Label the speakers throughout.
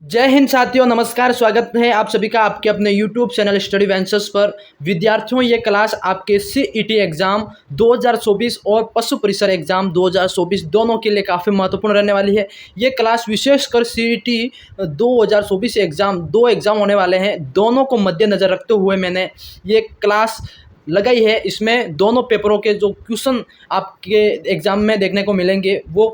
Speaker 1: जय हिंद साथियों, नमस्कार। स्वागत है आप सभी का आपके अपने YouTube चैनल स्टडी वेंचर्स पर। विद्यार्थियों, ये क्लास आपके CET एग्ज़ाम 2024 और पशु परिसर एग्ज़ाम 2024 दोनों के लिए काफ़ी महत्वपूर्ण रहने वाली है। ये क्लास विशेषकर CET 2024 एग्ज़ाम, दो एग्ज़ाम होने वाले हैं, दोनों को मद्देनज़र रखते हुए मैंने ये क्लास लगाई है। इसमें दोनों पेपरों के जो क्वेश्चन आपके एग्ज़ाम में देखने को मिलेंगे वो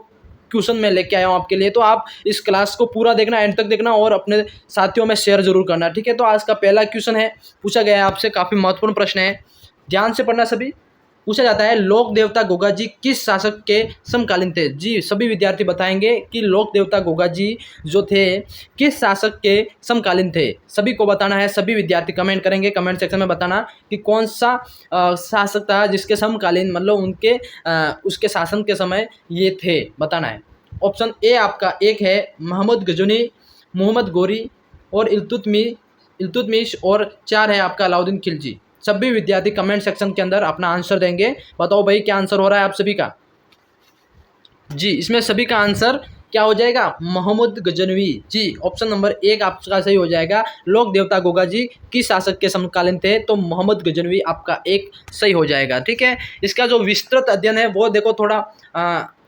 Speaker 1: क्वेश्चन मैं लेके आया हूँ आपके लिए। तो आप इस क्लास को पूरा देखना, एंड तक देखना और अपने साथियों में शेयर जरूर करना, ठीक है। तो आज का पहला क्वेश्चन है, पूछा गया है आपसे, काफ़ी महत्वपूर्ण प्रश्न है, ध्यान से पढ़ना सभी। पूछा जाता है, लोक देवता गोगा जी किस शासक के समकालीन थे। जी, सभी विद्यार्थी बताएंगे कि लोक देवता गोगा जी जो थे किस शासक के समकालीन थे। सभी को बताना है, सभी विद्यार्थी कमेंट करेंगे, कमेंट सेक्शन में बताना कि कौन सा शासक था जिसके समकालीन, मतलब उनके उसके शासन के समय ये थे, बताना है। ऑप्शन ए आपका एक है मोहम्मद गजनी, मोहम्मद गोरी और इल्तुतमिश, और चार है आपका अलाउद्दीन खिलजी। सभी विद्यार्थी कमेंट सेक्शन के अंदर अपना आंसर देंगे। बताओ भाई क्या आंसर हो रहा है आप सभी का। जी, इसमें सभी का आंसर क्या हो जाएगा, मोहम्मद गजनवी। जी, ऑप्शन नंबर एक आपका सही हो जाएगा। लोक देवता गोगा जी किस शासक के समकालीन थे, तो मोहम्मद गजनवी आपका एक सही हो जाएगा, ठीक है। इसका जो विस्तृत अध्ययन है वो देखो, थोड़ा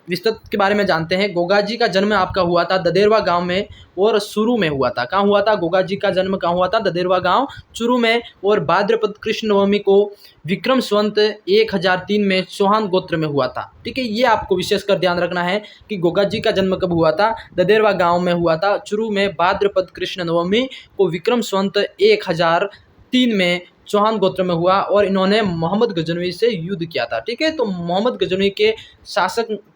Speaker 1: विस्तृत के बारे में जानते हैं। गोगा जी का जन्म आपका हुआ था ददेरवा गांव में और चूरू में हुआ था। कहाँ हुआ था गोगा जी का जन्म, कहाँ हुआ था, ददेरवा गांव चूरू में। और भाद्रपद कृष्ण नवमी को विक्रम संवत 1003 में चौहान गोत्र में हुआ था, ठीक है। ये आपको विशेषकर ध्यान रखना है कि गोगा जी का जन्म कब हुआ था, ददेरवा गांव में हुआ था चूरू में, भाद्रपद कृष्ण नवमी को विक्रम संवत 1003 में चौहान गोत्र में हुआ, और इन्होंने मोहम्मद गजनवी से युद्ध किया था, ठीक है। तो मोहम्मद गजनवी के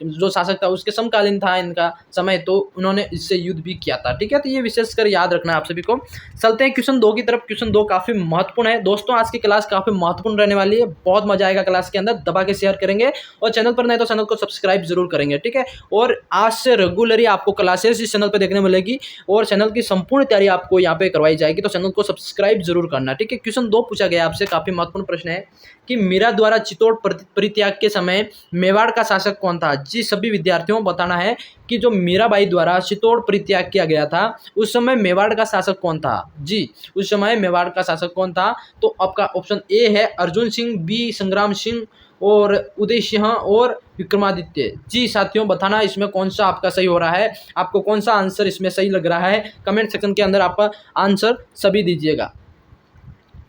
Speaker 1: जो शासक था उसके समकालीन था इनका समय, तो उन्होंने इससे युद्ध भी किया था, ठीक है। तो ये विशेषकर याद रखना है आप सभी को। चलते हैं क्वेश्चन 2 की तरफ। क्वेश्चन 2 काफी महत्वपूर्ण है दोस्तों, आज की क्लास काफी महत्वपूर्ण रहने वाली है, बहुत मजा आएगा क्लास के अंदर। दबा के शेयर करेंगे और चैनल पर नए तो चैनल को सब्सक्राइब जरूर करेंगे, ठीक है। और आज से रेगुलरली आपको क्लासेस इस चैनल पर देखने मिलेगी और चैनल की संपूर्ण तैयारी आपको यहाँ पे करवाई जाएगी, तो चैनल को सब्सक्राइब जरूर करना, ठीक है। क्वेश्चन 2 पूछा गया आपसे, काफी महत्वपूर्ण प्रश्न है कि मीरा द्वारा चित्तौड़ परित्याग के समय मेवाड़ का शासक कौन था। जी, सभी विद्यार्थियों बताना है कि जो मीराबाई द्वारा चित्तौड़ परित्याग किया गया था उस समय मेवाड़ का शासक कौन था। जी, उस समय मेवाड़ का शासक कौन था, तो आपका ऑप्शन ए है अर्जुन सिंह, बी संग्राम सिंह, और उदय सिंह और विक्रमादित्य। जी साथियों, बताना इसमें कौन सा आपका सही हो रहा है, आपको कौन सा आंसर इसमें सही लग रहा है। कमेंट सेक्शन के अंदर आपका आंसर सभी दीजिएगा।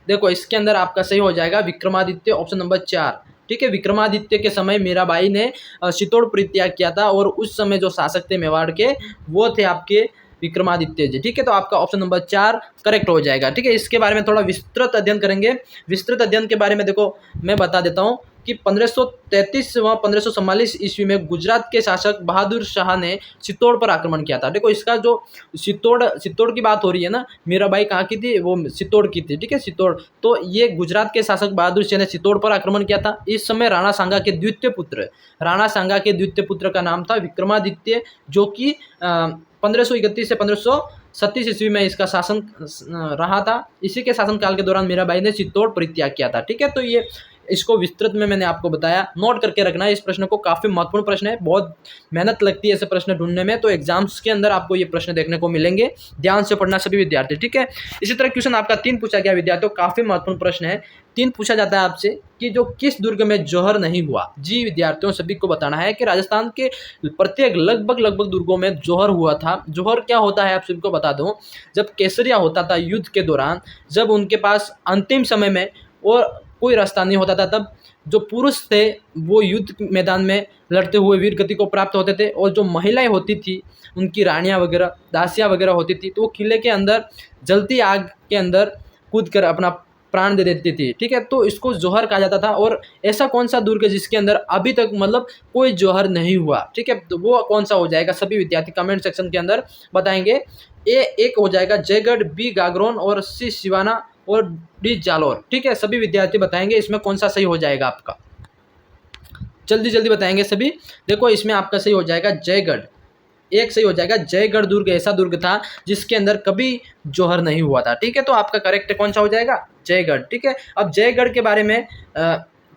Speaker 1: देखो, इसके अंदर आपका सही हो जाएगा विक्रमादित्य, ऑप्शन नंबर 4, ठीक है। विक्रमादित्य के समय मीराबाई ने चित्तौड़ परित्याग किया था और उस समय जो शासक थे मेवाड़ के वो थे आपके विक्रमादित्य जी, ठीक है। तो आपका ऑप्शन नंबर 4 करेक्ट हो जाएगा, ठीक है। इसके बारे में थोड़ा विस्तृत अध्ययन करेंगे। विस्तृत अध्ययन के बारे में देखो मैं बता देता हूँ कि 1533 व 1544 ईस्वी में गुजरात के शासक बहादुर शाह ने चित्तौड़ पर आक्रमण किया था। देखो, इसका जो चित्तौड़ की बात हो रही है ना, मीराबाई कहाँ की थी, वो चित्तौड़ की थी, ठीक है, चित्तौड़। तो ये गुजरात के शासक बहादुर शाह ने चित्तौड़ पर आक्रमण किया था। इस समय राणा सांगा के द्वितीय पुत्र का नाम था विक्रमादित्य, जो कि 1531 से 1537 ईस्वी में इसका शासन रहा था। इसी के शासनकाल के दौरान मीराबाई ने चित्तौड़ परित्याग किया था, ठीक है। तो ये इसको विस्तृत में मैंने आपको बताया, नोट करके रखना है इस प्रश्न को, काफी महत्वपूर्ण प्रश्न है, बहुत मेहनत लगती है ऐसे प्रश्न ढूंढने में, तो एग्जाम्स के अंदर आपको ये प्रश्न देखने को मिलेंगे। ध्यान से पढ़ना सभी विद्यार्थी, ठीक है। इसी तरह क्वेश्चन आपका 3 पूछा गया विद्यार्थियों, काफी महत्वपूर्ण प्रश्न है। 3 पूछा जाता है आपसे कि जो किस दुर्ग में जौहर नहीं हुआ। जी विद्यार्थियों, सभी को बताना है कि राजस्थान के प्रत्येक लगभग दुर्गों में जौहर हुआ था। जौहर क्या होता है आप सभी को बता दूं, जब केसरिया होता था युद्ध के दौरान, जब उनके पास अंतिम समय में और कोई रास्ता नहीं होता था, तब जो पुरुष थे वो युद्ध मैदान में लड़ते हुए वीर गति को प्राप्त होते थे, और जो महिलाएं होती थी, उनकी रानियां वगैरह, दासियां वगैरह होती थी, तो वो किले के अंदर जलती आग के अंदर कूद कर अपना प्राण दे देती थी, ठीक है। तो इसको जौहर कहा जाता था। और ऐसा कौन सा दुर्ग है जिसके अंदर अभी तक मतलब कोई जौहर नहीं हुआ, ठीक है, तो वो कौन सा हो जाएगा, सभी विद्यार्थी कमेंट सेक्शन के अंदर बताएंगे। एक हो जाएगा जयगढ़, बी गागरोन, और सी सिवाना, और डी जालोर, ठीक है। सभी विद्यार्थी बताएंगे इसमें कौन सा सही हो जाएगा आपका, जल्दी जल्दी बताएंगे सभी। देखो, इसमें आपका सही हो जाएगा जयगढ़, एक सही हो जाएगा। जयगढ़ दुर्ग ऐसा दुर्ग था जिसके अंदर कभी जौहर नहीं हुआ था, ठीक है। तो आपका करेक्ट कौन सा हो जाएगा, जयगढ़, ठीक है। अब जयगढ़ के बारे में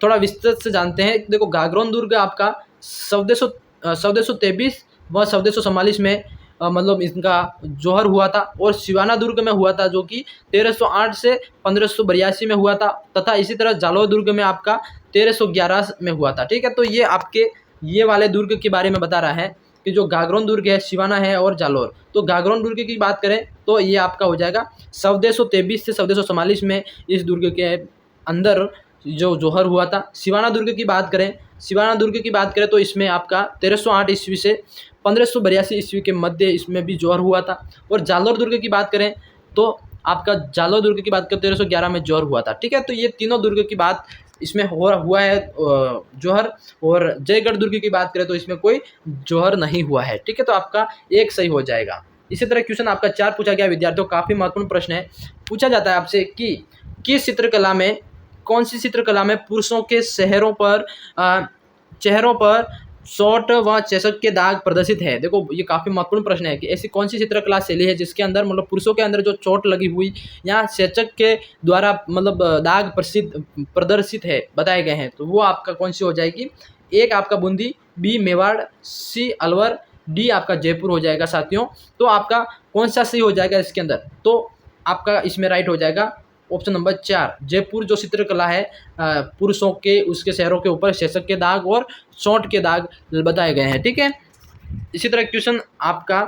Speaker 1: थोड़ा विस्तृत से जानते हैं। देखो, गागरोन दुर्ग आपका 1423 व 1444 में मतलब इनका जौहर हुआ था, और सिवाना दुर्ग में हुआ था जो कि 1308 से 1582 में हुआ था, तथा इसी तरह जालौर दुर्ग में आपका 1311 में हुआ था। ठीक है, तो ये आपके ये वाले दुर्ग के बारे में बता रहा है कि जो गागरोन दुर्ग है, सिवाना है और जालौर। तो गागरोन दुर्ग की बात करें तो ये आपका हो जाएगा 1423 से 1444 में इस दुर्ग के अंदर जो जौहर हुआ था। सिवाना दुर्ग की बात करें, सिवाना दुर्ग की बात करें तो इसमें आपका 1308 ईस्वी से 1582 ईस्वी के मध्य इसमें भी जौहर हुआ था। और जालौर दुर्ग की बात करें तो आपका जालौर दुर्ग की बात करें 1311 में जौहर हुआ था। ठीक है, तो ये तीनों दुर्ग की बात इसमें हुआ है जौहर। और जयगढ़ दुर्ग की बात करें तो इसमें कोई जौहर नहीं हुआ है। ठीक है, तो आपका एक सही हो जाएगा। इसी तरह क्वेश्चन आपका 4 पूछा गया विद्यार्थियों, काफ़ी महत्वपूर्ण प्रश्न है। पूछा जाता है आपसे कि किस चित्रकला में, कौन सी चित्रकला में पुरुषों के चेहरों पर शॉर्ट व चेचक के दाग प्रदर्शित है। देखो ये काफ़ी महत्वपूर्ण प्रश्न है कि ऐसी कौन सी चित्रकला शैली है जिसके अंदर मतलब पुरुषों के अंदर जो चोट लगी हुई या चेचक के द्वारा मतलब दाग प्रदर्शित है बताए गए हैं, तो वो आपका कौन सी हो जाएगी। एक आपका बूंदी, बी मेवाड़, सी अलवर, डी आपका जयपुर हो जाएगा साथियों। तो आपका कौन सा सही हो जाएगा इसके अंदर, तो आपका इसमें राइट हो जाएगा ऑप्शन नंबर 4, जयपुर जो चित्रकला है पुरुषों के उसके चेहरों के ऊपर शीर्षक के दाग और चोट के दाग बताए गए हैं। ठीक है, इसी तरह क्वेश्चन आपका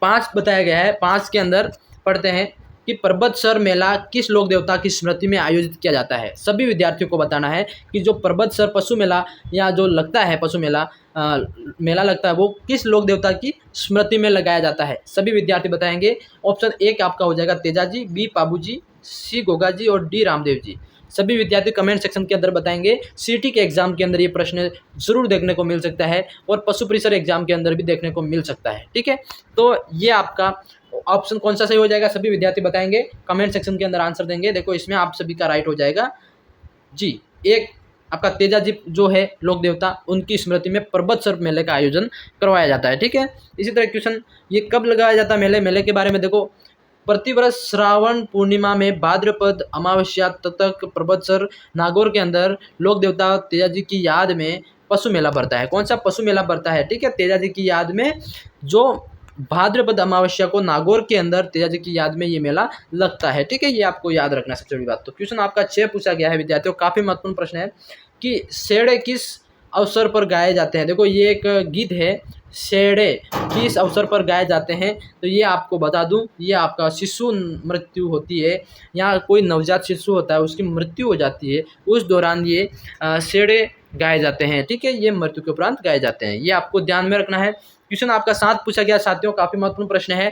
Speaker 1: 5 बताया गया है। 5 के अंदर पढ़ते हैं कि पर्वतसर मेला किस लोक देवता की स्मृति में आयोजित किया जाता है। सभी विद्यार्थियों को बताना है कि जो पर्वतसर पशु मेला या जो लगता है पशु मेला मेला लगता है वो किस लोक देवता की स्मृति में लगाया जाता है। सभी विद्यार्थी बताएंगे। ऑप्शन 1 आपका हो जाएगा तेजाजी, बी पाबूजी, सी गोगाजी और डी रामदेव जी। सभी विद्यार्थी कमेंट सेक्शन के अंदर बताएंगे। सीटी के एग्जाम के अंदर ये प्रश्न जरूर देखने को मिल सकता है और पशु परिसर एग्जाम के अंदर भी देखने को मिल सकता है। ठीक है, तो ये आपका ऑप्शन कौन सा सही हो जाएगा सभी विद्यार्थी बताएंगे, कमेंट सेक्शन के अंदर आंसर देंगे। देखो इसमें आप सभी का राइट हो जाएगा जी। एक आपका तेजाजी जो है लोक देवता, उनकी स्मृति में पर्वतसर मेले का आयोजन करवाया जाता है। ठीक है, इसी तरह क्वेश्चन ये कब लगाया जाता है मेले के बारे में देखो। प्रतिवर्ष श्रावण पूर्णिमा में भाद्रपद अमावस्या तक पर्वतसर नागौर के अंदर लोक देवता तेजाजी की याद में पशु मेला बढ़ता है। कौन सा पशु मेला बढ़ता है। ठीक है, तेजाजी की याद में जो भाद्रपद अमावस्या को नागौर के अंदर तेजाजी की याद में ये मेला लगता है। ठीक है, ये आपको याद रखना सबसे बड़ी बात। तो क्वेश्चन आपका 6 पूछा गया है विद्यार्थियों, काफी महत्वपूर्ण प्रश्न है कि शेड़े किस अवसर पर गाए जाते हैं। देखो ये एक गीत है, शेड़े किस अवसर पर गाए जाते हैं, तो ये आपको बता दूं, ये आपका शिशु मृत्यु होती है या कोई नवजात शिशु होता है उसकी मृत्यु हो जाती है, उस दौरान ये शेड़े गाए जाते हैं। ठीक है, ये मृत्यु के उपरांत गाए जाते हैं, ये आपको ध्यान में रखना है। क्वेश्चन आपका 7 पूछा गया साथियों, काफी महत्वपूर्ण प्रश्न है।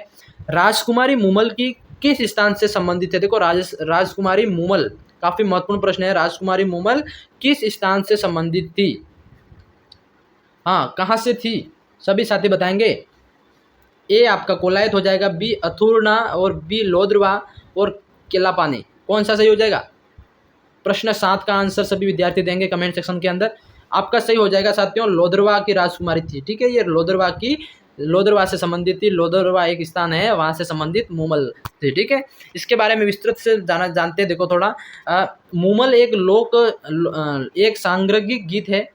Speaker 1: राजकुमारी मूमल की किस स्थान से संबंधित है। देखो राजकुमारी मूमल काफी महत्वपूर्ण प्रश्न है। राजकुमारी मूमल किस स्थान से संबंधित थी, हाँ कहाँ से थी, सभी साथी बताएंगे। ए आपका कोलायत हो जाएगा, बी अथुर्ना और बी लोद्रवा और केलापानी। कौन सा सही हो जाएगा। प्रश्न 7 का आंसर सभी विद्यार्थी देंगे कमेंट सेक्शन के अंदर। आपका सही हो जाएगा साथियों, लोद्रवा की राजकुमारी थी। ठीक है, ये लोद्रवा से संबंधित थी। लोद्रवा एक स्थान है, वहाँ से संबंधित मूमल थी। ठीक है, इसके बारे में विस्तृत से जानते हैं। देखो थोड़ा मूमल एक सांग्रगिक गीत है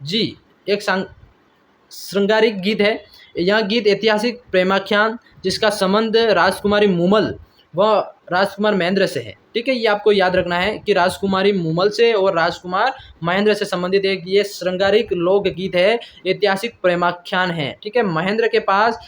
Speaker 1: जी, एक श्रृंगारिक गीत है। यह गीत ऐतिहासिक प्रेमाख्यान जिसका संबंध राजकुमारी मूमल व राजकुमार महेंद्र से है। ठीक है, ये आपको याद रखना है कि राजकुमारी मूमल से और राजकुमार महेंद्र से संबंधित एक ये श्रृंगारिक लोक गीत है, ऐतिहासिक प्रेमाख्यान है। ठीक है, महेंद्र के पास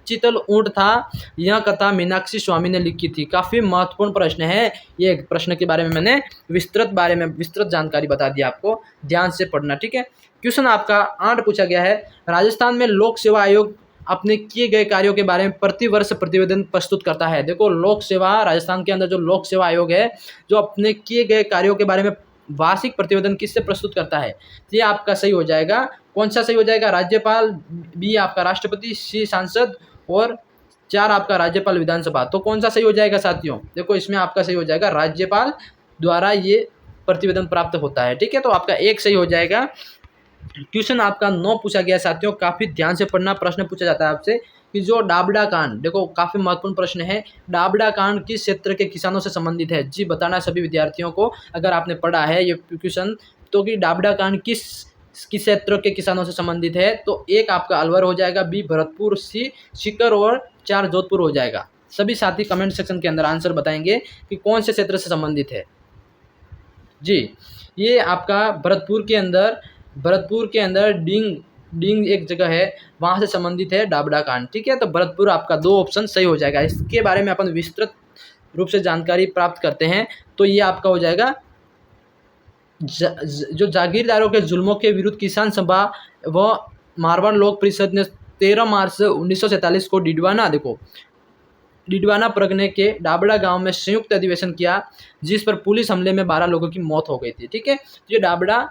Speaker 1: चितल ऊंट था, यह कथा मीनाक्षी स्वामी ने लिखी थी। काफी महत्वपूर्ण प्रश्न है, ये प्रश्न के बारे में मैंने विस्तृत जानकारी बता दी, आपको ध्यान से पढ़ना। ठीक है, क्वेश्चन आपका 8 पूछा गया है। राजस्थान में लोक सेवा आयोग अपने किए गए कार्यों के बारे में प्रतिवर्ष प्रतिवेदन प्रस्तुत करता है। देखो लोक सेवा, राजस्थान के अंदर जो लोक सेवा आयोग है जो अपने किए गए कार्यों के बारे में वार्षिक प्रतिवेदन किससे प्रस्तुत करता है, ये आपका सही हो जाएगा। कौन सा सही हो जाएगा। राज्यपाल, बी आपका राष्ट्रपति, सी सांसद और 4 आपका राज्यपाल विधानसभा। तो कौन सा सही हो जाएगा साथियों। देखो इसमें आपका सही हो जाएगा, राज्यपाल द्वारा ये प्रतिवेदन प्राप्त होता है। ठीक है, तो आपका 1 सही हो जाएगा। क्वेश्चन आपका 9 पूछा गया साथियों, काफी ध्यान से पढ़ना। प्रश्न पूछा जाता है आपसे कि जो डाबडा कांड, देखो काफी महत्वपूर्ण प्रश्न है, डाबडा कांड किस क्षेत्र के किसानों से संबंधित है। जी बताना सभी विद्यार्थियों को अगर आपने पढ़ा है ये क्वेश्चन, तो कि डाबडा कांड किस किस क्षेत्र के किसानों से संबंधित है, तो एक आपका अलवर हो जाएगा, बी भरतपुर, सी सीकर और 4 जोधपुर हो जाएगा। सभी साथी कमेंट सेक्शन के अंदर आंसर बताएंगे कि कौन से क्षेत्र से संबंधित है। जी, ये आपका भरतपुर के अंदर डींग एक जगह है, वहाँ से संबंधित है डाबडा कांड। ठीक है, तो भरतपुर आपका 2 ऑप्शन सही हो जाएगा। इसके बारे में अपन विस्तृत रूप से जानकारी प्राप्त करते हैं, तो ये आपका हो जाएगा जो जागीरदारों के जुल्मों के विरुद्ध किसान सभा व मारवाड़ लोक परिषद ने 13 मार्च 1947 को डिडवाना परगने के डाबड़ा गांव में संयुक्त अधिवेशन किया, जिस पर पुलिस हमले में 12 लोगों की मौत हो गई थी। ठीक है, ये डाबड़ा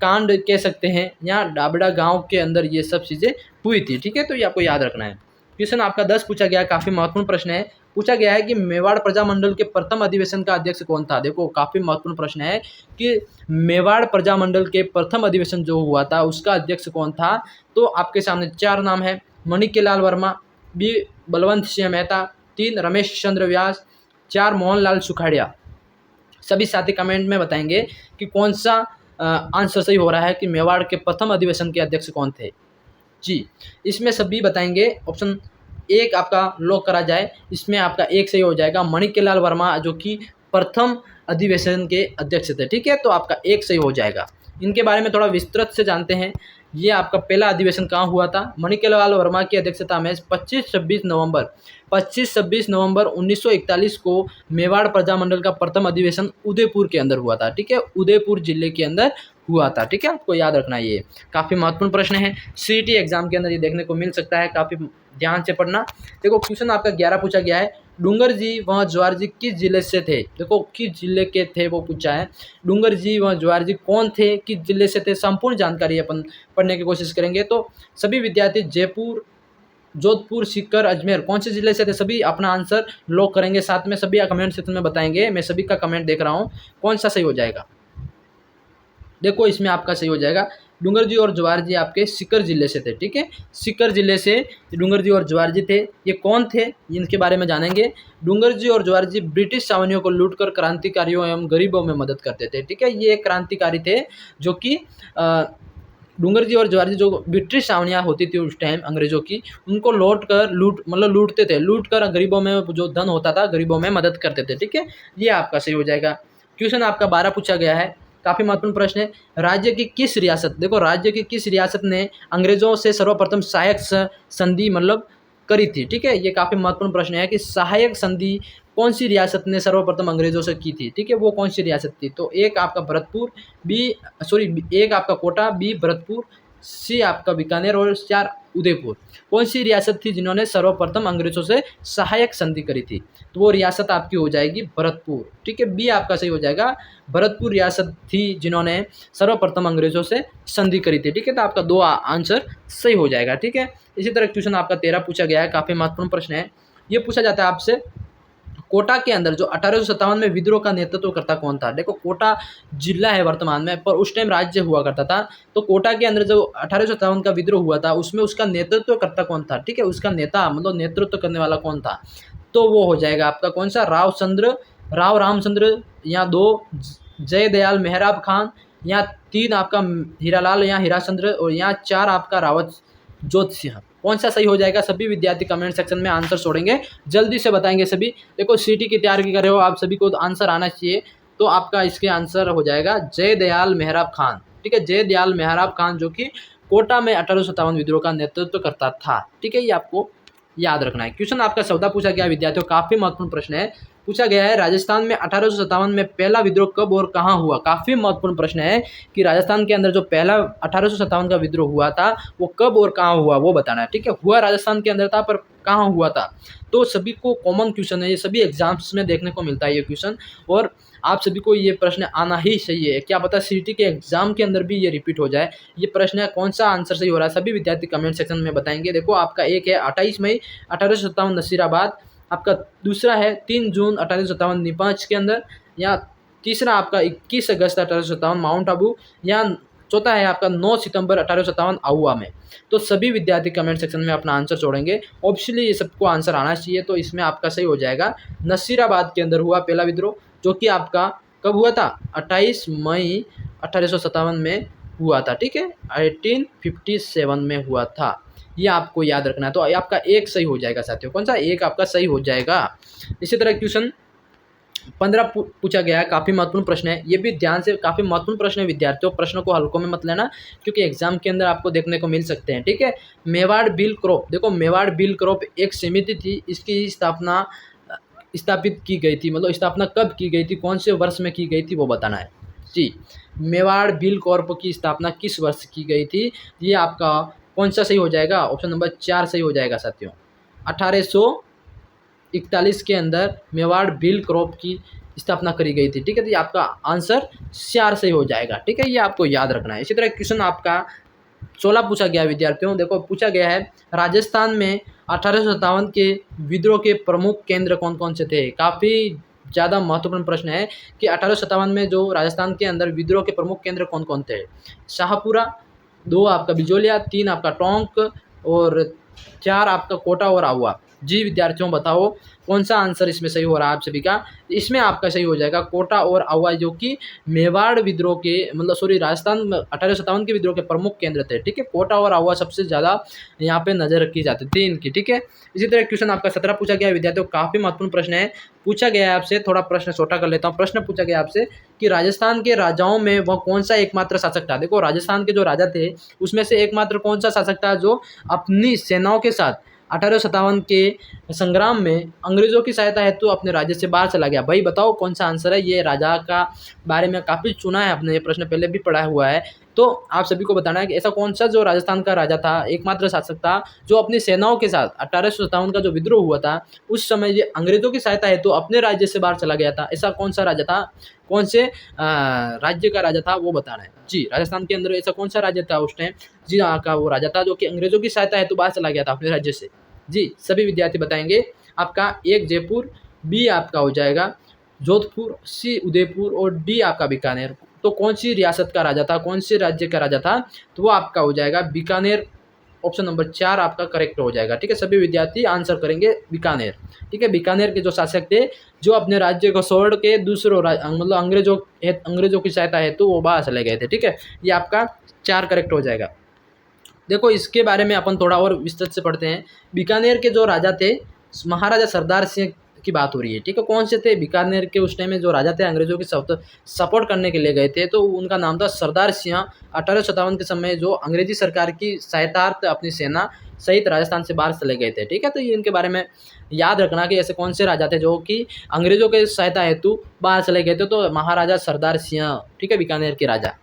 Speaker 1: कांड कह सकते हैं, यहाँ डाबड़ा गांव के अंदर ये सब चीज़ें हुई थी। ठीक है, तो ये आपको याद रखना है। क्वेश्चन आपका 10 पूछा गया, काफ़ी महत्वपूर्ण प्रश्न है। पूछा गया है कि मेवाड़ प्रजामंडल के प्रथम अधिवेशन का अध्यक्ष कौन था। देखो, काफ़ी महत्वपूर्ण प्रश्न है कि मेवाड़ प्रजामंडल के प्रथम अधिवेशन जो हुआ था उसका अध्यक्ष कौन था। तो आपके सामने 4 नाम है, मणिक्यलाल वर्मा, बी बलवंत सिंह मेहता, 3 रमेश चंद्र व्यास, 4 मोहनलाल सुखाड़िया। सभी साथी कमेंट में बताएंगे कि कौन सा आंसर सही हो रहा है कि मेवाड़ के प्रथम अधिवेशन के अध्यक्ष कौन थे। जी, इसमें सभी बताएंगे। ऑप्शन 1 आपका लॉक करा जाए, इसमें आपका 1 सही हो जाएगा, मणिक्यलाल वर्मा जो कि प्रथम अधिवेशन के अध्यक्ष थे। ठीक है, तो आपका 1 सही हो जाएगा। इनके बारे में थोड़ा विस्तृत से जानते हैं। ये आपका पहला अधिवेशन कहाँ हुआ था। मणिक्यलाल वर्मा की अध्यक्षता में 25-26 नवंबर 1941 को मेवाड़ प्रजामंडल का प्रथम अधिवेशन उदयपुर के अंदर हुआ था। ठीक है, उदयपुर जिले के अंदर हुआ था। ठीक है, आपको याद रखना, ये काफ़ी महत्वपूर्ण प्रश्न है। सीईटी एग्जाम के अंदर ये देखने को मिल सकता है, काफ़ी ध्यान से पढ़ना। देखो, क्वेश्चन आपका 11 पूछा गया है, डूंगर जी व ज्वार जी किस जिले से थे। देखो, किस जिले के थे वो पूछा है। डूंगर जी व ज्वार जी कौन थे, किस जिले से थे, संपूर्ण जानकारी अपन पढ़ने की कोशिश करेंगे। तो सभी विद्यार्थी जयपुर, जोधपुर, सीकर, अजमेर कौन से जिले से थे, सभी अपना आंसर लॉक करेंगे। साथ में सभी कमेंट सेक्शन में बताएंगे। मैं सभी का कमेंट देख रहा हूँ, कौन सा सही हो जाएगा। देखो, इसमें आपका सही हो जाएगा, डूंगर जी और ज्वार जी आपके सीकर जिले से थे। ठीक है, सीकर जिले से डूंगर जी और ज्वार जी थे। ये कौन थे, इनके बारे में जानेंगे। डूंगर जी और ज्वार जी ब्रिटिश छावनियों को लूटकर क्रांतिकारियों एवं गरीबों में मदद करते थे। ठीक है, ये क्रांतिकारी थे जो कि डूंगर जी और ज्वार जी जो ब्रिटिश छावनियाँ होती थी उस टाइम अंग्रेजों की, उनको लूटते थे, लूट कर गरीबों में जो धन होता था गरीबों में मदद करते थे। ठीक है, ये आपका सही हो जाएगा। क्वेश्चन आपका 12 पूछा गया है, काफ़ी महत्वपूर्ण प्रश्न है। राज्य की किस रियासत, देखो, राज्य की किस रियासत ने अंग्रेजों से सर्वप्रथम सहायक संधि करी थी। ठीक है, ये काफ़ी महत्वपूर्ण प्रश्न है कि सहायक संधि कौन सी रियासत ने सर्वप्रथम अंग्रेजों से की थी। ठीक है, वो कौन सी रियासत थी। तो एक आपका एक आपका कोटा, बी भरतपुर, सी आपका बीकानेर और 4 उदयपुर। कौन सी रियासत थी जिन्होंने सर्वप्रथम अंग्रेजों से सहायक संधि करी थी, तो वो रियासत आपकी हो जाएगी भरतपुर। ठीक है, बी आपका सही हो जाएगा, भरतपुर रियासत थी जिन्होंने सर्वप्रथम अंग्रेजों से संधि करी थी। ठीक है, तो आपका 2 आंसर सही हो जाएगा। ठीक है, इसी तरह क्वेश्चन आपका 13 पूछा गया है, काफ़ी महत्वपूर्ण प्रश्न है। ये पूछा जाता है आपसे, कोटा के अंदर जो 1857 में विद्रोह का नेतृत्व करता कौन था। देखो, कोटा जिला है वर्तमान में, पर उस टाइम राज्य हुआ करता था। तो कोटा के अंदर जो 1857 का विद्रोह हुआ था उसमें उसका नेतृत्व करता कौन था। ठीक है, उसका नेता मतलब नेतृत्व करने वाला कौन था, तो वो हो जाएगा आपका कौन सा, राव रामचंद्र, या 2 जयदयाल मेहराब खान, या 3 आपका हीरालाल या हीराचंद्र, और या 4 आपका रावत जोत सिंह। कौन सा सही हो जाएगा, सभी विद्यार्थी कमेंट सेक्शन में आंसर छोड़ेंगे, जल्दी से बताएंगे सभी। देखो, सीटी की तैयारी कर रहे हो आप सभी को, तो आंसर आना चाहिए। तो आपका इसके आंसर हो जाएगा जयदयाल मेहराब खान। ठीक है, जयदयाल मेहराब खान जो कि कोटा में 1857 विद्रोह का नेतृत्व करता था। ठीक है, ये आपको याद रखना है। क्वेश्चन आपका 14 पूछा गया विद्यार्थियों, काफ़ी महत्वपूर्ण प्रश्न है। पूछा गया है, राजस्थान में 1857 में पहला विद्रोह कब और कहाँ हुआ। काफ़ी महत्वपूर्ण प्रश्न है कि राजस्थान के अंदर जो पहला 1857 का विद्रोह हुआ था वो कब और कहाँ हुआ, वो बताना है। ठीक है, हुआ राजस्थान के अंदर था, पर कहाँ हुआ था। तो सभी को कॉमन क्वेश्चन है, ये सभी एग्जाम्स में देखने को मिलता है ये क्वेश्चन, और आप सभी को ये प्रश्न आना ही चाहिए। क्या पता सीटी के एग्जाम के अंदर भी ये रिपीट हो जाए। ये प्रश्न है, कौन सा आंसर सही हो रहा है, सभी विद्यार्थी कमेंट सेक्शन में बताएंगे। देखो, आपका एक है 28 मई 1857 नसीराबाद, आपका दूसरा है 3 जून 1857 नीपांच के अंदर, या तीसरा आपका 21 अगस्त 1857 माउंट आबू, या चौथा है आपका 9 सितंबर 1857 आहुआ में। तो सभी विद्यार्थी कमेंट सेक्शन में अपना आंसर छोड़ेंगे। ऑप्शनली ये सबको आंसर आना चाहिए, तो इसमें आपका सही हो जाएगा नसीराबाद के अंदर हुआ पहला विद्रोह, जो कि आपका कब हुआ था, 28 मई 1857 में हुआ था, ठीक है, 1857 में हुआ था। ये आपको याद रखना है। तो आपका एक सही हो जाएगा साथियों, कौन सा एक आपका सही हो जाएगा। इसी तरह क्वेश्चन 15 पूछा गया है, काफ़ी महत्वपूर्ण प्रश्न है, ये भी ध्यान से, काफ़ी महत्वपूर्ण प्रश्न है विद्यार्थियों, प्रश्नों को हल्कों में मत लेना क्योंकि एग्जाम के अंदर आपको देखने को मिल सकते हैं, ठीक है। मेवाड़ बिल क्रॉप, देखो मेवाड़ बिल क्रॉप एक समिति थी, इसकी स्थापना स्थापित की गई थी, मतलब स्थापना कब की गई थी, कौन से वर्ष में की गई थी वो बताना है जी। मेवाड़ बिल कॉर्प की स्थापना किस वर्ष की गई थी, ये आपका कौन सा सही हो जाएगा, ऑप्शन नंबर 4 सही हो जाएगा साथियों। 1841 के अंदर मेवाड़ बिल क्रॉप की स्थापना करी गई थी, ठीक है। तो ये आपका आंसर 4 सही हो जाएगा, ठीक है, ये आपको याद रखना है। इसी तरह क्वेश्चन आपका 16 पूछा गया विद्यार्थियों, देखो पूछा गया है राजस्थान में 1857 के विद्रोह के प्रमुख केंद्र कौन कौन से थे। काफ़ी ज़्यादा महत्वपूर्ण प्रश्न है कि 1857 में जो राजस्थान के अंदर विद्रोह के प्रमुख केंद्र कौन कौन थे। शाहपुरा, 2 आपका बिजोलिया, 3 आपका टोंक और 4 आपका कोटा और आहुआ। जी विद्यार्थियों बताओ कौन सा आंसर इसमें सही हो रहा है आप सभी का। इसमें आपका सही हो जाएगा कोटा और आहुआ, जो कि मेवाड़ विद्रोह के, मतलब सॉरी, राजस्थान में 1857 के विद्रोह के प्रमुख केंद्र थे, ठीक है। कोटा और आहुआ सबसे ज़्यादा यहाँ पे नजर रखी जाती थी इनकी, ठीक है। इसी तरह क्वेश्चन आपका 17 पूछा गया है विद्यार्थियों, काफ़ी महत्वपूर्ण प्रश्न है। पूछा गया है आपसे, थोड़ा प्रश्न छोटा कर लेता हूँ। प्रश्न पूछा गया आपसे कि राजस्थान के राजाओं में वह कौन सा एकमात्र शासक था। देखो राजस्थान के जो राजा थे उसमें से एकमात्र कौन सा शासक था जो अपनी सेनाओं के साथ 1857 के संग्राम में अंग्रेजों की सहायता हेतु अपने राज्य से बाहर चला गया। भाई बताओ कौन सा आंसर है। ये राजा का बारे में काफ़ी चुना है आपने, ये प्रश्न पहले भी पढ़ा हुआ है, तो आप सभी को बताना है कि ऐसा कौन सा जो राजस्थान का राजा था, एकमात्र शासक था जो अपनी सेनाओं के साथ 1857 का जो विद्रोह हुआ था उस समय ये अंग्रेजों की सहायता हेतु अपने राज्य से बाहर चला गया था। ऐसा कौन सा राजा था, कौन से राज्य का राजा था वो बताना है जी। राजस्थान के अंदर ऐसा कौन सा राज्य था उस टाइम, जी हाँ का वो राजा था जो कि अंग्रेजों की सहायता हेतु बाहर चला गया था अपने राज्य से जी। सभी विद्यार्थी बताएंगे। आपका एक जयपुर, बी आपका हो जाएगा जोधपुर, सी उदयपुर और डी आपका बीकानेर। तो कौन सी रियासत का राजा था, कौन से राज्य का राजा था, तो वो आपका हो जाएगा बीकानेर। ऑप्शन नंबर 4 आपका करेक्ट हो जाएगा, ठीक है। सभी विद्यार्थी आंसर करेंगे बीकानेर, ठीक है। बीकानेर के जो शासक थे जो अपने राज्य को छोड़ के दूसरों मतलब अंग्रेजों की सहायता हेतु वो बाहर चले गए थे, ठीक है। ये आपका 4 करेक्ट हो जाएगा। देखो इसके बारे में अपन थोड़ा और विस्तृत से पढ़ते हैं। बीकानेर के जो राजा थे महाराजा सरदार सिंह की बात हो रही है, ठीक है। कौन से थे बीकानेर के उस टाइम में जो राजा थे अंग्रेजों की सपोर्ट करने के लिए गए थे, तो उनका नाम था सरदार सिंह। 1857 के समय जो अंग्रेजी सरकार की सहायतार्थ अपनी सेना सहित राजस्थान से बाहर चले गए थे, ठीक है। तो ये इनके बारे में याद रखना कि ऐसे कौन से राजा थे जो कि अंग्रेजों के सहायता हेतु बाहर चले गए थे, तो महाराजा सरदार सिंह, ठीक है, बीकानेर के राजा,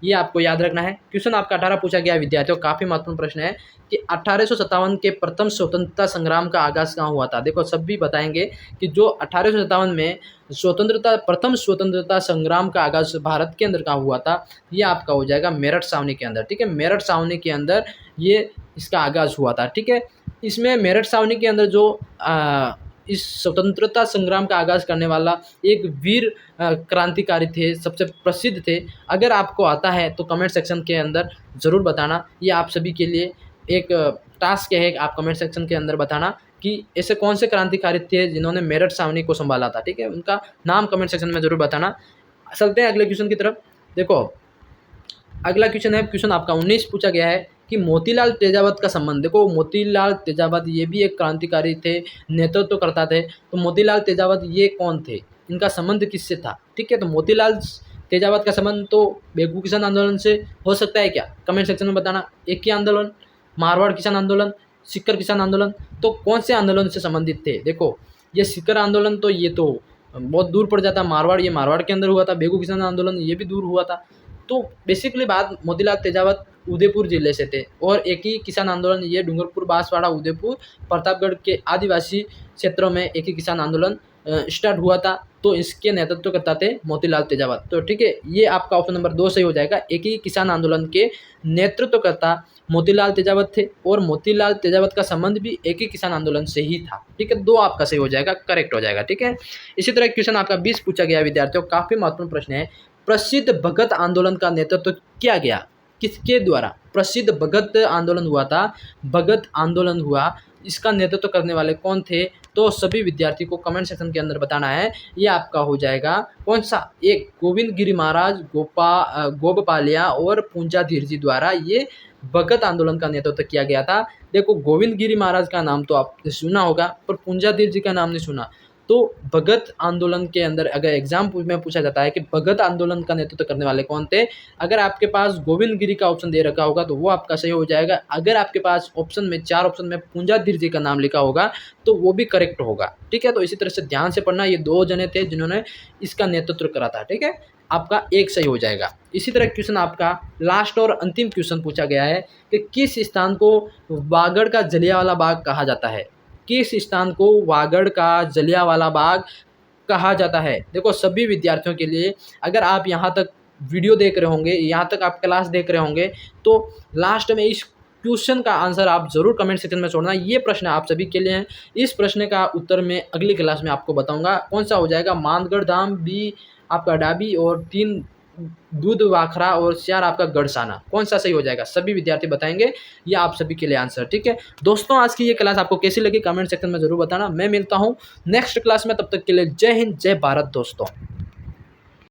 Speaker 1: ये आपको याद रखना है। क्वेश्चन आपका 18 पूछा गया विद्यार्थियों, काफ़ी महत्वपूर्ण प्रश्न है कि 1857 के प्रथम स्वतंत्रता संग्राम का आगाज कहाँ हुआ था। देखो सब भी बताएंगे कि जो 1857 में प्रथम स्वतंत्रता संग्राम का आगाज भारत के अंदर कहाँ हुआ था, ये आपका हो जाएगा मेरठ छावनी के अंदर, ठीक है। मेरठ छावनी के अंदर ये इसका आगाज हुआ था, ठीक है। इसमें मेरठ छावनी के अंदर जो इस स्वतंत्रता संग्राम का आगाज करने वाला एक वीर क्रांतिकारी थे, सबसे प्रसिद्ध थे। अगर आपको आता है तो कमेंट सेक्शन के अंदर ज़रूर बताना, ये आप सभी के लिए एक टास्क है, आप कमेंट सेक्शन के अंदर बताना कि ऐसे कौन से क्रांतिकारी थे जिन्होंने मेरठ छावनी को संभाला था, ठीक है। उनका नाम कमेंट सेक्शन में ज़रूर बताना। चलते हैं अगले क्वेश्चन की तरफ। देखो अगला क्वेश्चन है, क्वेश्चन आपका 19 पूछा गया है कि मोतीलाल तेजावत का संबंध। देखो मोतीलाल तेजावत ये भी एक क्रांतिकारी थे, नेतृत्व करता थे। तो मोतीलाल तेजावत ये कौन थे, इनका संबंध किससे था, ठीक है। तो मोतीलाल तेजावत का संबंध तो बेगू किसान आंदोलन से हो सकता है क्या, कमेंट सेक्शन में बताना। एक ही आंदोलन, मारवाड़ किसान आंदोलन, सिक्कर किसान आंदोलन, तो कौन से आंदोलन से संबंधित थे। देखो ये सिक्कर आंदोलन तो ये तो बहुत दूर पड़ जाता, मारवाड़ ये मारवाड़ के अंदर हुआ था, बेगू किसान आंदोलन ये भी दूर हुआ था। तो बेसिकली बात मोतीलाल तेजावत उदयपुर जिले से थे, और एक ही किसान आंदोलन ये डूंगरपुर, बांसवाड़ा, उदयपुर, प्रतापगढ़ के आदिवासी क्षेत्रों में एक ही किसान आंदोलन स्टार्ट हुआ था। तो इसके नेतृत्व करता थे मोतीलाल तेजावत, तो ठीक है, ये आपका ऑप्शन नंबर 2 सही हो जाएगा। एक ही किसान आंदोलन के नेतृत्वकर्ता मोतीलाल तेजावत थे, और मोतीलाल तेजावत का संबंध भी एक ही किसान आंदोलन से ही था, ठीक है। 2 आपका सही हो जाएगा, करेक्ट हो जाएगा, ठीक है। इसी तरह क्वेश्चन आपका 20 पूछा गया विद्यार्थियों, काफ़ी महत्वपूर्ण प्रश्न है। प्रसिद्ध भगत आंदोलन का नेतृत्व किया गया, किसके द्वारा। प्रसिद्ध भगत आंदोलन हुआ था, भगत आंदोलन हुआ, इसका नेतृत्व करने वाले कौन थे, तो सभी विद्यार्थी को कमेंट सेक्शन के अंदर बताना है ये आपका हो जाएगा कौन सा। एक गोविंद गिरी महाराज, गोपपालिया और पूंजा धीरजी द्वारा ये भगत आंदोलन का नेतृत्व किया गया था। देखो गोविंद गिरी महाराज का नाम तो आपने सुना होगा पर पूंजा धीरजी का नाम नहीं सुना। तो भगत आंदोलन के अंदर अगर एग्जाम में पूछा जाता है कि भगत आंदोलन का नेतृत्व करने वाले कौन थे, अगर आपके पास गोविंद गिरी का ऑप्शन दे रखा होगा तो वो आपका सही हो जाएगा। अगर आपके पास ऑप्शन में 4 ऑप्शन में पूंजा धीरजी का नाम लिखा होगा तो वो भी करेक्ट होगा। ठीक है, तो इसी तरह से ध्यान से पढ़ना। ये 2 जने थे जिन्होंने इसका नेतृत्व करा था। ठीक है, आपका एक सही हो जाएगा। इसी तरह क्वेश्चन आपका लास्ट और अंतिम क्वेश्चन पूछा गया है कि किस स्थान को वागड़ का जलियांवाला बाग कहा जाता है। किस स्थान को वागड़ का जलियांवाला बाग कहा जाता है। देखो सभी विद्यार्थियों के लिए, अगर आप यहाँ तक वीडियो देख रहे होंगे, यहाँ तक आप क्लास देख रहे होंगे, तो लास्ट में इस क्वेश्चन का आंसर आप जरूर कमेंट सेक्शन में छोड़ना। ये प्रश्न आप सभी के लिए है। इस प्रश्न का उत्तर मैं अगली क्लास में आपको बताऊंगा कौन सा हो जाएगा। मानगढ़ धाम, बी आपका डाबी, और 3 दूध वाखरा, और 4 आपका गढ़साना, कौन सा सही हो जाएगा सभी विद्यार्थी बताएंगे। ये आप सभी के लिए आंसर। ठीक है दोस्तों, आज की ये क्लास आपको कैसी लगी कमेंट सेक्शन में जरूर बताना। मैं मिलता हूँ नेक्स्ट क्लास में, तब तक के लिए जय हिंद, जय भारत दोस्तों।